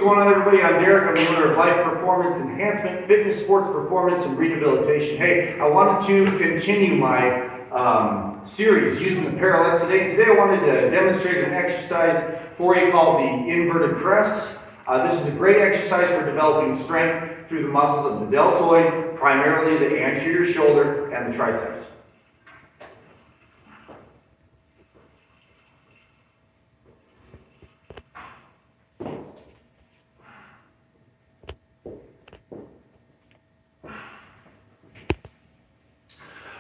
going on, everybody? I'm Derek. I'm the owner of Life Performance Enhancement, Fitness, Sports Performance, and Rehabilitation. Hey, I wanted to continue my series using the Parralett today. Today I wanted to demonstrate an exercise for you called the inverted press. This is a great exercise for developing strength through the muscles of the deltoid, primarily the anterior shoulder and the triceps.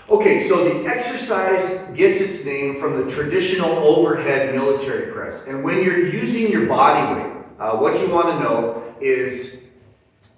Okay, so the exercise gets its name from the traditional overhead military press. And when you're using your body weight, what you want to know is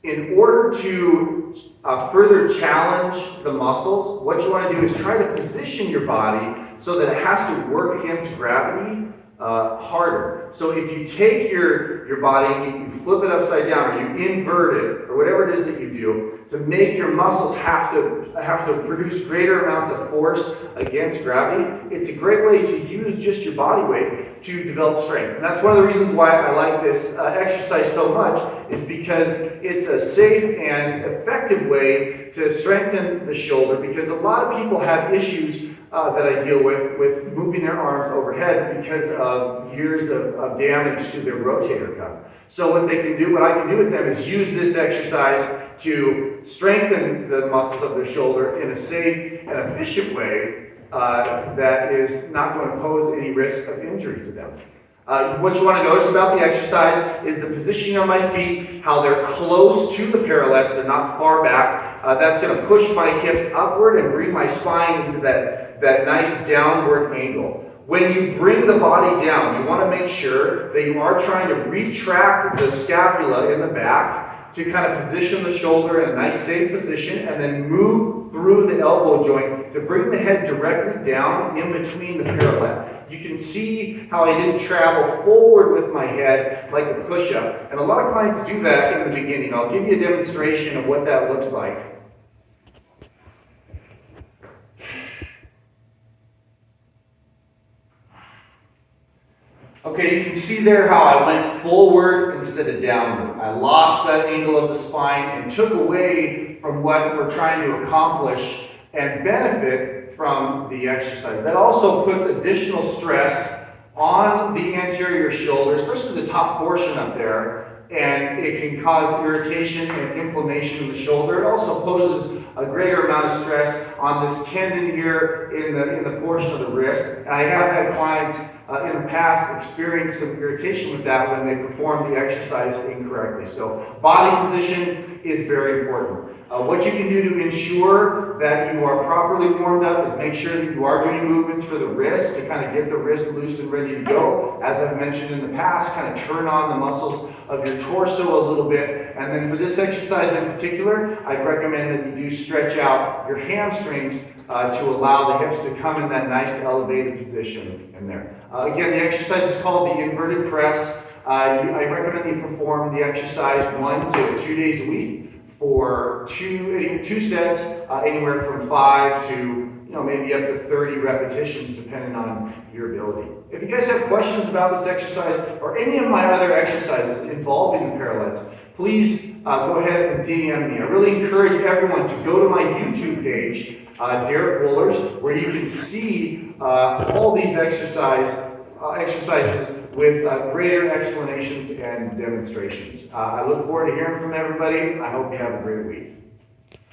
in order to further challenge the muscles, what you want to do is try to position your body so that it has to work against gravity harder. So if you take your body and you flip it upside down, or you invert it, or whatever it is that you do, to make your muscles have to produce greater amounts of force against gravity, it's a great way to use just your body weight to develop strength. And that's one of the reasons why I like this exercise so much, is because it's a safe and effective way to strengthen the shoulder, because a lot of people have issues that I deal with moving their arms overhead because of years of damage to their rotator cuff. So what I can do with them is use this exercise to strengthen the muscles of their shoulder in a safe and efficient way that is not going to pose any risk of injury to them. What you want to notice about the exercise is the positioning of my feet, how they're close to the parallettes, they're not far back. That's going to push my hips upward and bring my spine into that nice downward angle. When you bring the body down, you want to make sure that you are trying to retract the scapula in the back to kind of position the shoulder in a nice safe position, and then move through the elbow joint to bring the head directly down in between the parallel. You can see how I didn't travel forward with my head like a push-up. And a lot of clients do that in the beginning. I'll give you a demonstration of what that looks like. Okay, you can see there how I went forward instead of downward. I lost that angle of the spine and took away from what we're trying to accomplish and benefit from the exercise. That also puts additional stress on the anterior shoulder, especially the top portion up there, and it can cause irritation and inflammation in the shoulder. It also poses a greater amount of stress on this tendon here in the portion of the wrist. And I have had clients in the past experience some irritation with that when they perform the exercise incorrectly. So body position is very important. What you can do to ensure that you are properly warmed up is make sure that you are doing movements for the wrist to kind of get the wrist loose and ready to go. As I've mentioned in the past, kind of turn on the muscles of your torso a little bit. And then for this exercise in particular, I'd recommend that you do stretch out your hamstrings to allow the hips to come in that nice elevated position in there. Again, the exercise is called the inverted press. I recommend you perform the exercise 1 to 2 days a week for two sets, anywhere from 5 to maybe up to 30 repetitions, depending on your ability. If you guys have questions about this exercise or any of my other exercises involving the Parralletts, please go ahead and DM me. I really encourage everyone to go to my YouTube page, Derek Wohlers, where you can see all these exercises with greater explanations and demonstrations. I look forward to hearing from everybody. I hope you have a great week.